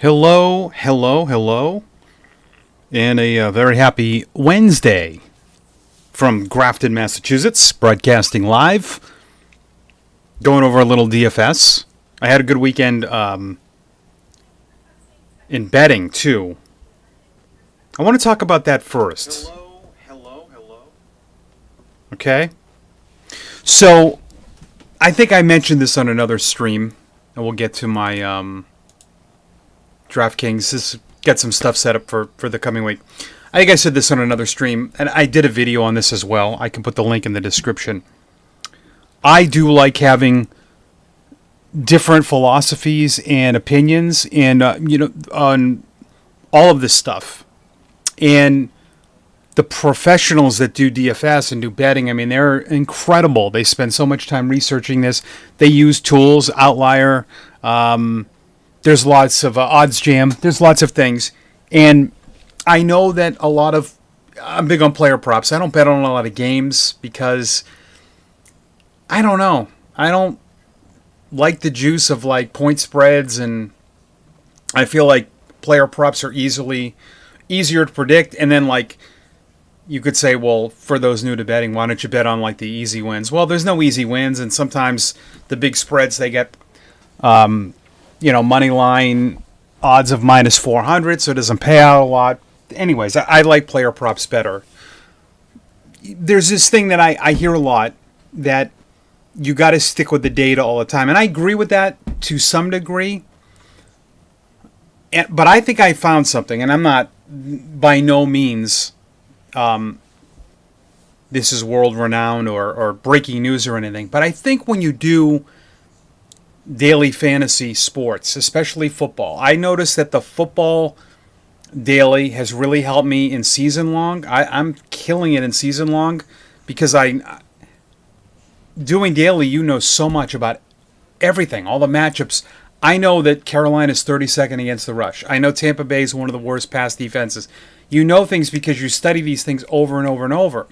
Hello, hello, hello, and a very happy Wednesday from Grafton, Massachusetts, broadcasting live, going over a little DFS. I had a good weekend in betting, too. I want to talk about that first. Hello. Okay? So, I think I mentioned this on another stream, and we'll get to my DraftKings. Just get some stuff set up for the coming week. I think I said this on another stream, and I did a video on this as well. I can put the link in the description. I do like having different philosophies and opinions and on all of this stuff. And the professionals that do DFS and do betting, I mean, they're incredible. They spend so much time researching this. They use tools, Outlier. There's lots of Odds Jam. There's lots of things. And I know that I'm big on player props. I don't bet on a lot of games because I don't know. I don't like the juice of like point spreads, and I feel like player props are easier to predict. And then like you could say, well, for those new to betting, why don't you bet on like the easy wins? Well, there's no easy wins, and sometimes the big spreads they get money line odds of minus 400, so it doesn't pay out a lot. Anyways, I like player props better. There's this thing that I hear a lot, that you got to stick with the data all the time. And I agree with that to some degree. But I think I found something, and I'm not by no means this is world renowned or breaking news or anything. But I think when you do daily fantasy sports, especially football, I noticed that the football daily has really helped me in season long. I'm killing it in season long because doing daily, you know so much about everything, all the matchups. I know that Carolina's 32nd against the rush. I know Tampa Bay is one of the worst pass defenses. You know things because you study these things over and over and over.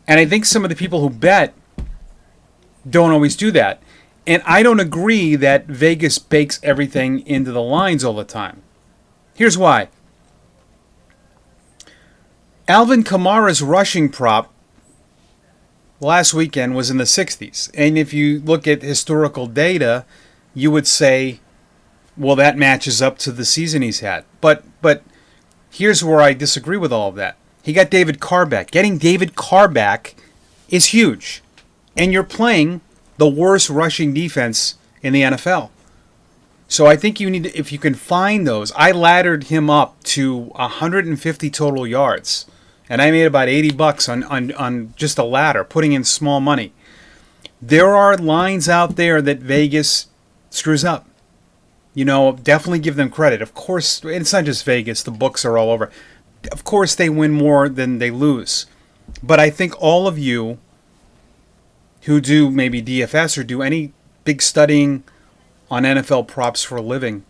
And I think some of the people who bet don't always do that. And I don't agree that Vegas bakes everything into the lines all the time. Here's why. Alvin Kamara's rushing prop last weekend was in the 60s. And if you look at historical data, you would say, well, that matches up to the season he's had. But here's where I disagree with all of that. He got David Carr back. Getting David Carr back is huge. And you're playing the worst rushing defense in the NFL. So I think you need to, if you can find those. I laddered him up to 150 total yards. And I made about $80 on just a ladder, putting in small money. There are lines out there that Vegas screws up. Definitely give them credit. Of course, it's not just Vegas. The books are all over. Of course, they win more than they lose. But I think all of you who do maybe DFS or do any big studying on NFL props for a living,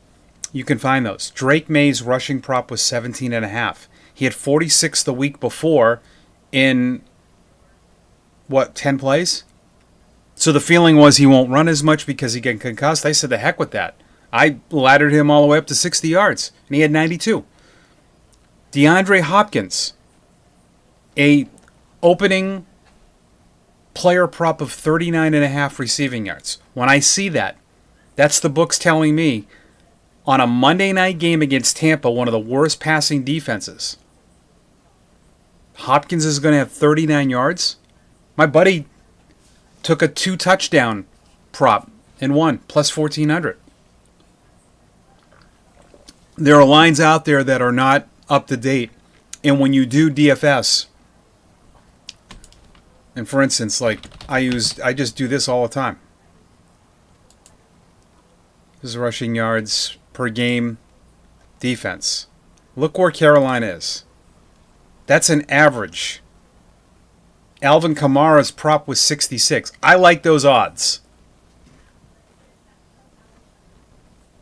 you can find those. Drake May's rushing prop was 17.5. He had 46 the week before in, 10 plays? So the feeling was he won't run as much because he get concussed. I said, the heck with that. I laddered him all the way up to 60 yards, and he had 92. DeAndre Hopkins, a opening player prop of 39.5 receiving yards. When I see that, that's the books telling me on a Monday night game against Tampa, one of the worst passing defenses, Hopkins is going to have 39 yards. My buddy took a 2-touchdown prop and won, plus 1,400. There are lines out there that are not up to date. And when you do DFS, and for instance, like I just do this all the time. This is rushing yards per game defense. Look where Carolina is. That's an average. Alvin Kamara's prop was 66. I like those odds.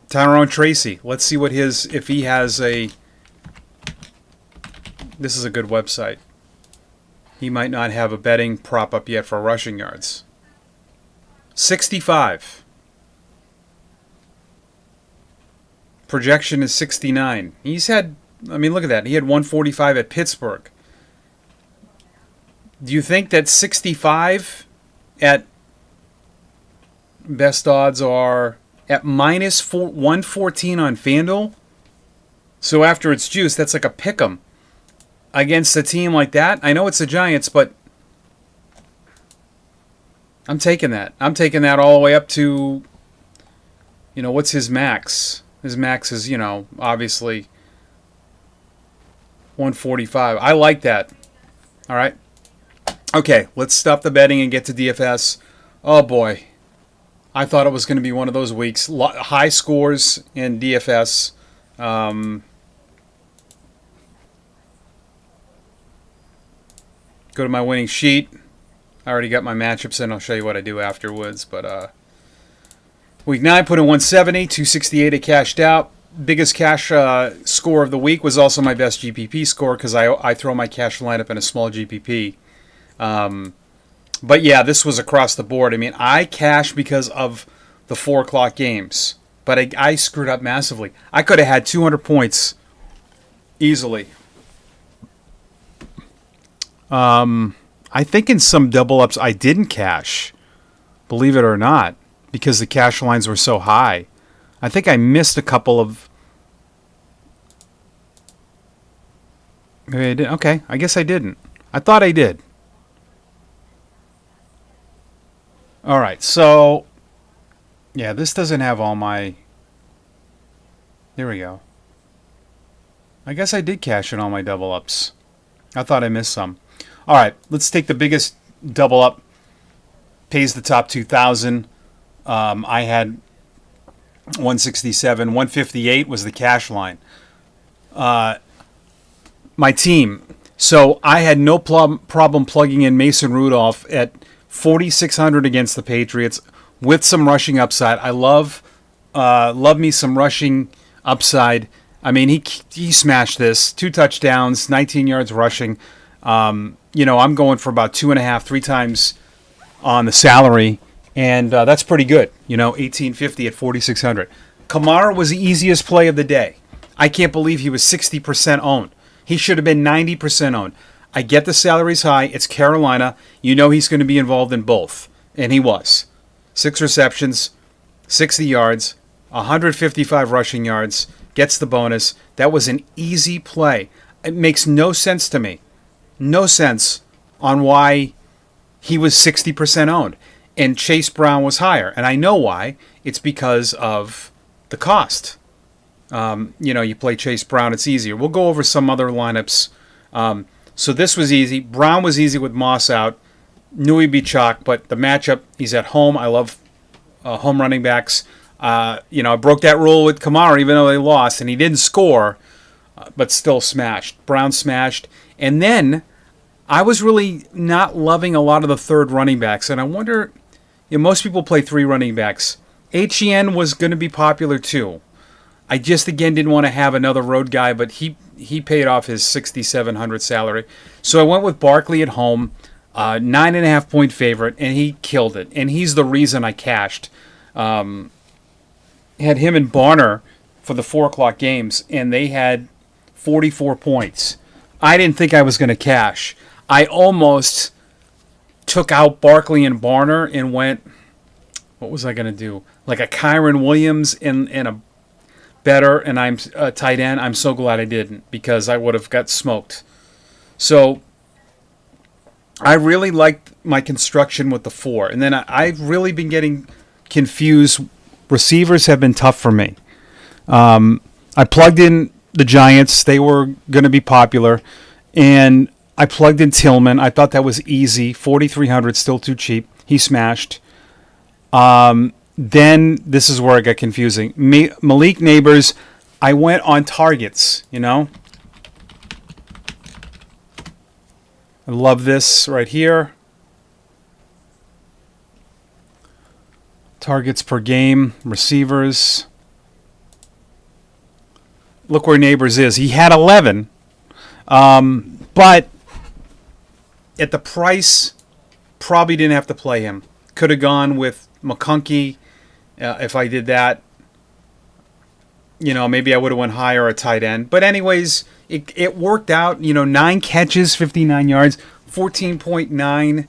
Tyrone Tracy. Let's see if he has a... This is a good website. He might not have a betting prop up yet for rushing yards. 65. projection is 69. He's had, I mean, look at that. He had 145 at Pittsburgh. Do you think that 65 at best odds are at minus 114 on FanDuel? So after it's juiced, that's like a pick'em against a team like that. I know it's the Giants, but I'm taking that. I'm taking that all the way up to, what's his max? His max is, obviously 145. I like that. All right. Okay, let's stop the betting and get to DFS. Oh, boy. I thought it was going to be one of those weeks. High scores in DFS. Go to my winning sheet. I already got my matchups in. I'll show you what I do afterwards. But week 9, put in 170, 268 it cashed out. Biggest cash score of the week was also my best GPP score because I throw my cash lineup in a small GPP. But yeah, this was across the board. I mean, I cashed because of the 4 o'clock games, but I screwed up massively. I could have had 200 points easily. I think in some double ups I didn't cash, believe it or not, because the cash lines were so high. I think I missed a couple of. Maybe I did. Okay, I guess I didn't. I thought I did. All right, so yeah, this doesn't have all my. There we go. I guess I did cash in all my double ups. I thought I missed some. All right, let's take the biggest double up. Pays the top 2,000. I had 167. 158 was the cash line. My team. So I had no problem plugging in Mason Rudolph at 4,600 against the Patriots with some rushing upside. I love me some rushing upside. I mean, he smashed this. 2 touchdowns, 19 yards rushing. I'm going for about 2.5, 3 times on the salary, and that's pretty good. 1,850 at 4,600. Kamara was the easiest play of the day. I can't believe he was 60% owned. He should have been 90% owned. I get the salary's high. It's Carolina. He's going to be involved in both, and he was. 6 receptions, 60 yards, 155 rushing yards, gets the bonus. That was an easy play. It makes no sense to me. No sense on why he was 60% owned and Chase Brown was higher. And I know why. It's because of the cost. You play Chase Brown, it's easier. We'll go over some other lineups. So this was easy. Brown was easy with Moss out. Knew he'd be chalk, but the matchup, he's at home. I love home running backs. I broke that rule with Kamara, even though they lost, and he didn't score, but still smashed. Brown smashed. And then I was really not loving a lot of the third running backs, and I wonder, most people play 3 running backs. HEN was going to be popular too. I just, again, didn't want to have another road guy, but he paid off his 6,700 salary. So I went with Barkley at home, 9.5 point favorite, and he killed it. And he's the reason I cashed. Had him and Barner for the 4 o'clock games, and they had 44 points. I didn't think I was going to cash. I almost took out Barkley and Barner and went, what was I going to do? Like a Kyron Williams and a better, and I'm tight end. I'm so glad I didn't, because I would have got smoked. So I really liked my construction with the 4. And then I've really been getting confused. Receivers have been tough for me. I plugged in the Giants. They were going to be popular. And I plugged in Tillman. I thought that was easy. 4,300, still too cheap. He smashed. Then this is where it got confusing. Malik Neighbors, I went on targets, I love this right here. Targets per game, receivers. Look where Neighbors is. He had 11, but at the price, probably didn't have to play him. Could have gone with McConkey if I did that. Maybe I would have went higher a tight end. But anyways, it worked out. 9 catches, 59 yards, 14.9.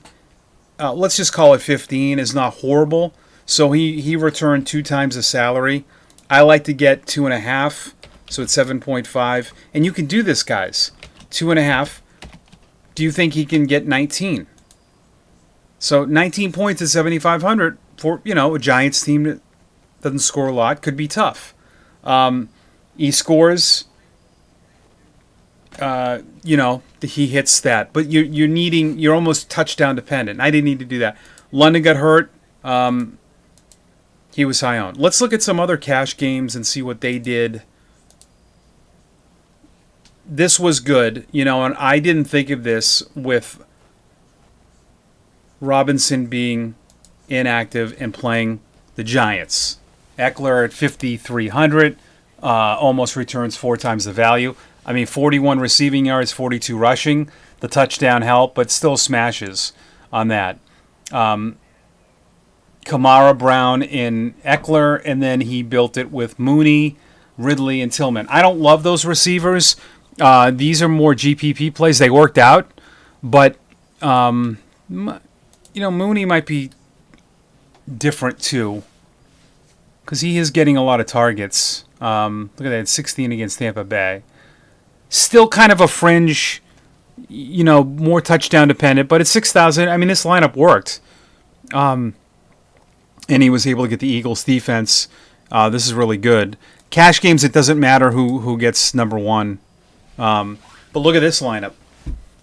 Let's just call it 15 is not horrible. So he returned 2 times the salary. I like to get 2.5, so it's 7.5. And you can do this, guys. 2.5. Do you think he can get 19? So 19 points at 7,500 for a Giants team that doesn't score a lot could be tough. He scores. He hits that, but you're almost touchdown dependent. I didn't need to do that. London got hurt. He was high on. Let's look at some other cash games and see what they did. This was good, and I didn't think of this with Robinson being inactive and playing the Giants. Eckler at 5,300 almost returns 4 times the value. 41 receiving yards, 42 rushing. The touchdown helped, but still smashes on that. Kamara, Brown, and Eckler, and then he built it with Mooney, Ridley, and Tillman. I don't love those receivers. These are more GPP plays. They worked out, but Mooney might be different too, because he is getting a lot of targets. Look at that, 16 against Tampa Bay. Still kind of a fringe, more touchdown dependent, but at 6,000, this lineup worked. And he was able to get the Eagles defense. This is really good. Cash games, it doesn't matter who gets number one. But look at this lineup.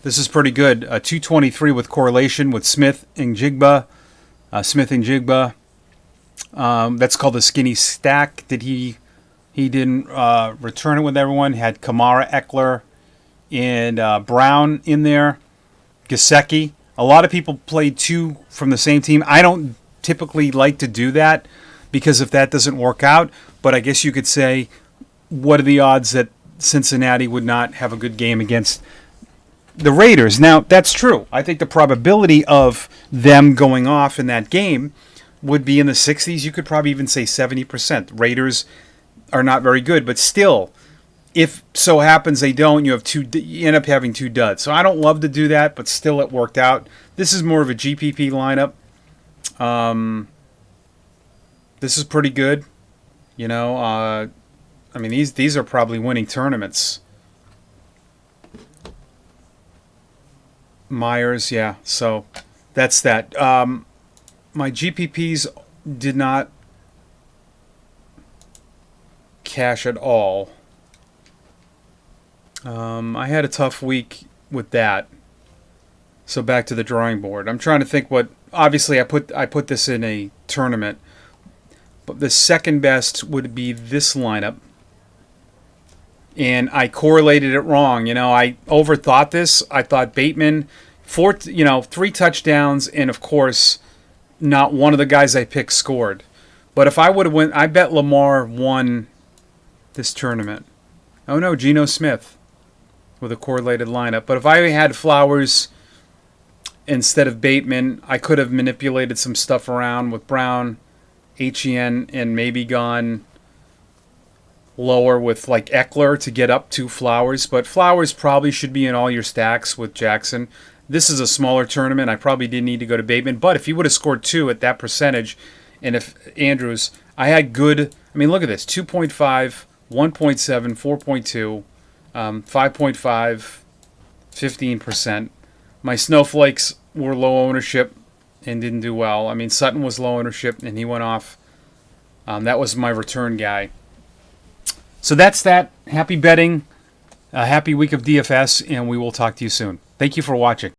This is pretty good. 223 with correlation with Smith and Jigba. That's called the skinny stack. He didn't return it with everyone. Had Kamara, Eckler, and Brown in there. Gesicki. A lot of people played 2 from the same team. I don't typically like to do that because if that doesn't work out, but I guess you could say, what are the odds that Cincinnati would not have a good game against the Raiders? Now, that's true. I think the probability of them going off in that game would be in the 60s. You could probably even say 70%. Raiders are not very good, but still, if so happens they don't, you end up having 2 duds. So I don't love to do that, but still it worked out. This is more of a GPP lineup. This is pretty good. These are probably winning tournaments. Myers, yeah. So that's that. My GPPs did not cash at all. I had a tough week with that. So back to the drawing board. I'm trying to think what. Obviously, I put this in a tournament, but the second best would be this lineup, and I correlated it wrong. I overthought this. I thought Bateman, 3 touchdowns, and of course, not one of the guys I picked scored. But if I would have I bet Lamar won this tournament. Oh no, Geno Smith with a correlated lineup. But if I had Flowers instead of Bateman, I could have manipulated some stuff around with Brown, HEN, and maybe gone lower with like Eckler to get up to Flowers. But Flowers probably should be in all your stacks with Jackson. This is a smaller tournament. I probably didn't need to go to Bateman. But if he would have scored 2 at that percentage, and if Andrews, I had good, look at this, 2.5, 1.7, 4.2, 5.5, 15%. My snowflakes were low ownership and didn't do well. Sutton was low ownership and he went off. That was my return guy. So that's that. Happy betting. A happy week of DFS, and we will talk to you soon. Thank you for watching.